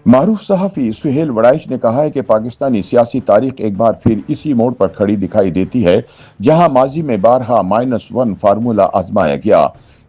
मारूफ सहाफी सुहेल वड़ाइच ने कहा है कि पाकिस्तानी सियासी तारीख एक बार फिर इसी मोड़ पर खड़ी दिखाई देती है जहां माजी में बारहा -1 फार्मूला आजमाया गया।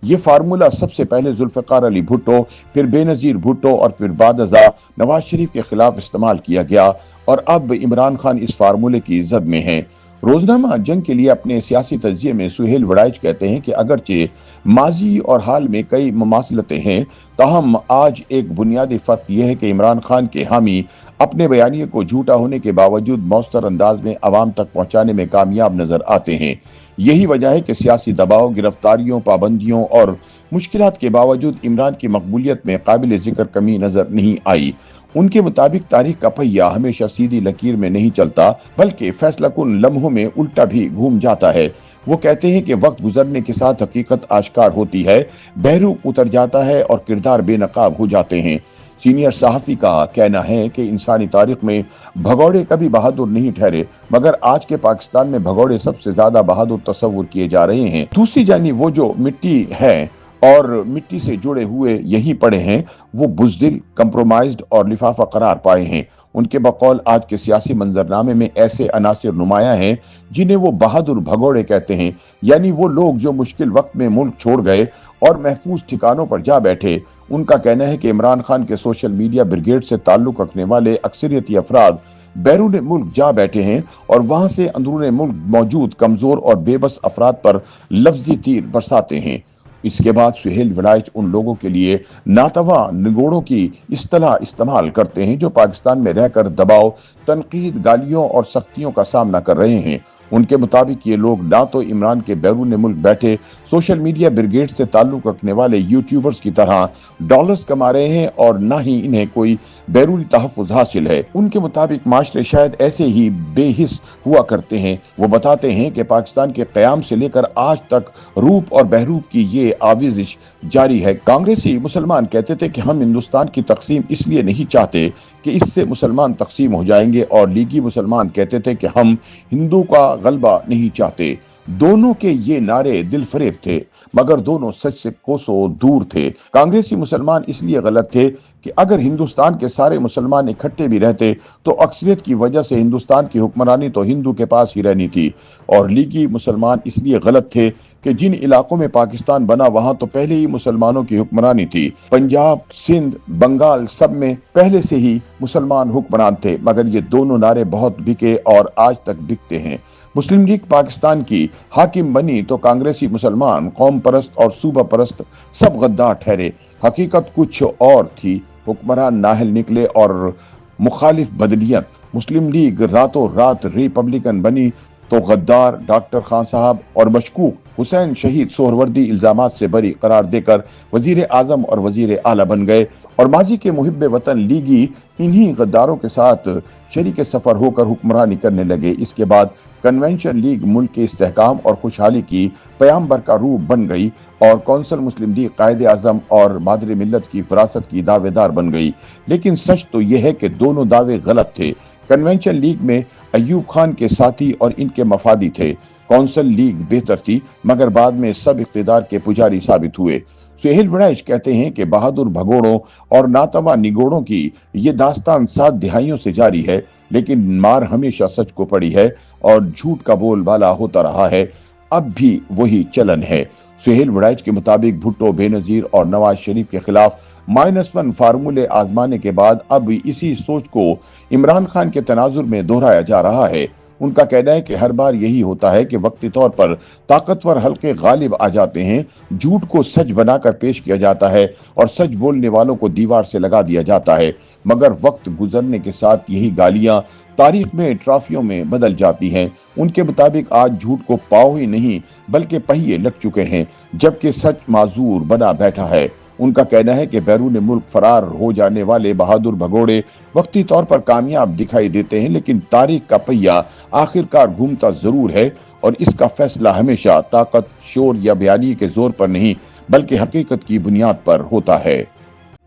ये फार्मूला सबसे पहले जुल्फिकार अली भुट्टो, फिर बेनजीर भुट्टो और फिर बादजा नवाज शरीफ के खिलाफ इस्तेमाल किया गया और अब इमरान खान इस फार्मूले की जद में है। रोजनामा जंग के लिए अपने सियासी तज्जिये में सुहेल वड़ाइच कहते हैं कि अगरचे माजी और हाल में कई मुमासलतें हैं, ताहम आज एक बुनियादी फर्क यह है कि इमरान खान के हामी अपने बयानिए को झूठा होने के बावजूद मौसर अंदाज में अवाम तक पहुंचाने में कामयाब नजर आते हैं। यही वजह है कि सियासी दबाव, गिरफ्तारियों, पाबंदियों और मुश्किलात के बावजूद इमरान की मकबूलियत में काबिल जिक्र कमी नजर नहीं आई। उनके मुताबिक तारीख का पहिया हमेशा सीधी लकीर में नहीं चलता, बल्कि फैसलाकुन लम्हों में उल्टा भी घूम जाता है। वो कहते हैं कि वक्त गुजरने के साथ हकीकत आश्कार होती है, बहरूप उतर जाता है और किरदार बेनकाब हो जाते हैं। सीनियर सहाफी का कहना है कि इंसानी तारीख में भगौड़े कभी बहादुर नहीं ठहरे, मगर आज के पाकिस्तान में भगौड़े सबसे ज्यादा बहादुर तस्वुर किए जा रहे हैं। दूसरी जानी वो जो मिट्टी है और मिट्टी से जुड़े हुए यहीं पड़े हैं, वो बुज़दिल, कंप्रोमाइज्ड और लिफाफा करार पाए हैं। उनके बकौल आज के सियासी मंजरनामे में ऐसे अनासिर नुमाया हैं जिन्हें वो बहादुर भगोड़े कहते हैं, यानी वो लोग जो मुश्किल वक्त में मुल्क छोड़ गए और महफूज ठिकानों पर जा बैठे। उनका कहना है कि इमरान खान के सोशल मीडिया ब्रिगेड से ताल्लुक रखने वाले अक्सरियती अफराद बैरून मुल्क जा बैठे हैं और वहां से अंदरून मुल्क मौजूद कमजोर और बेबस अफराद पर लफ्जी तीर बरसाते हैं। इसके बाद सुहेल वड़ाइच उन लोगों के लिए नातवा निगोड़ों की इस्तेलाह इस्तेमाल करते हैं जो पाकिस्तान में रहकर दबाव, तनकीद, गालियों और सख्तियों का सामना कर रहे हैं। उनके मुताबिक ये लोग ना तो इमरान के बैरून मुल्क बैठे सोशल मीडिया ब्रिगेड से ताल्लुक रखने वाले यूट्यूबर्स की तरह डॉलर्स कमा रहे हैं और ना ही इन्हें कोई बैरूनी तहफ़्फ़ुज़ हासिल है। उनके मुताबिक माशरे शायद ऐसे ही बेहिस हुआ करते हैं। वो बताते हैं कि पाकिस्तान के क़याम से लेकर आज तक रूप और बहरूप की ये आविज़िश जारी है। कांग्रेसी मुसलमान कहते थे कि हम हिंदुस्तान की तकसीम इसलिए नहीं चाहते कि इससे मुसलमान तकसीम हो जाएंगे, और लीगी मुसलमान कहते थे कि हम हिंदू का गलबा नहीं चाहते। दोनों के ये नारे दिल फरेब थे, मगर दोनों सच से कोसों दूर थे। कांग्रेसी मुसलमान इसलिए गलत थे कि अगर हिंदुस्तान के सारे मुसलमान इकट्ठे भी रहते तो अक्सरियत की वजह से हिंदुस्तान की हुक्मरानी तो हिंदू के पास ही रहनी थी। और लीगी मुसलमान इसलिए गलत थे कि जिन इलाकों में पाकिस्तान बना वहां तो पहले ही मुसलमानों की हुक्मरानी थी। पंजाब, सिंध, बंगाल सब में पहले से ही मुसलमान हुक्मरान थे, मगर ये दोनों नारे बहुत बिके और आज तक बिकते हैं। मुस्लिम लीग पाकिस्तान की हाकिम बनी तो कांग्रेसी मुसलमान, कौम परस्त और सूबा परस्त सब गद्दार ठहरे। हकीकत कुछ और थी, हुक्मरान नाहल निकले और मुखालिफ बदलियत। मुस्लिम लीग रातों रात रिपब्लिकन बनी तो गद्दार डॉक्टर खान साहब और मशकूक हुसैन शहीद सोहरवर्दी इल्जामात से बरी करार देकर वजीर आजम और वजीर आला बन गए, और माजी के मुहिब्बे वतन लीगी इन्हीं गद्दारों के साथ शरीक सफर होकर हुक्मरानी करने लगे। इसके बाद कन्वेंशन लीग मुल्क के इस्तेहकाम और खुशहाली की पैगंबर का रूप बन गई और कौंसल मुस्लिम लीग कायदे आजम और मादर मिल्लत की विरासत की दावेदार बन गई। लेकिन सच तो यह है कि दोनों दावे गलत थे। कन्वेंशन लीग में अयूब खान के साथी और इनके मफादी थे। कौंसल लीग बेहतर थी, मगर बाद में सब इख्तिदार के पुजारी साबित हुए। सुहेल वड़ाइच कहते हैं कि बहादुर भगोड़ों और नातवा निगोड़ों की ये दास्तान 7 दिहाइयों से जारी है, लेकिन मार हमेशा सच को पड़ी है और झूठ का बोलबाला होता रहा है। अब भी वही चलन है। सुहेल वड़ाइच के मुताबिक भुट्टो, बेनजीर और नवाज शरीफ के खिलाफ -1 फार्मूले आजमाने के बाद अब इसी सोच को इमरान खान के तनाजुर में दोहराया जा रहा है। उनका कहना है कि हर बार यही होता है कि वक्ती तौर पर ताकतवर हल्के गालिब आ जाते हैं, झूठ को सच बनाकर पेश किया जाता है और सच बोलने वालों को दीवार से लगा दिया जाता है, मगर वक्त गुजरने के साथ यही गालियां तारीख में ट्रॉफियों में बदल जाती हैं। उनके मुताबिक आज झूठ को पांव ही नहीं बल्कि पहिए लग चुके हैं, जबकि सच माजूर बना बैठा है। उनका कहना है कि बैरून मुल्क फरार हो जाने वाले बहादुर भगोड़े वक्ती तौर पर कामयाब दिखाई देते हैं, लेकिन तारीख का पहिया आखिरकार घूमता जरूर है और इसका फैसला हमेशा ताकत, शोर या बयानी के जोर पर नहीं बल्कि हकीकत की बुनियाद पर होता है।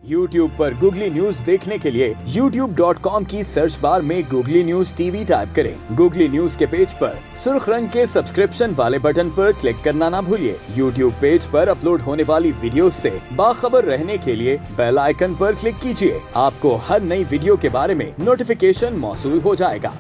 YouTube पर गूगली न्यूज देखने के लिए youtube.com की सर्च बार में गूगली न्यूज टीवी टाइप करें। गूगली न्यूज के पेज पर सुर्ख रंग के सब्सक्रिप्शन वाले बटन पर क्लिक करना ना भूलिए। YouTube पेज पर अपलोड होने वाली वीडियोस से बाखबर रहने के लिए बेल आइकन पर क्लिक कीजिए। आपको हर नई वीडियो के बारे में नोटिफिकेशन मौसूल हो जाएगा।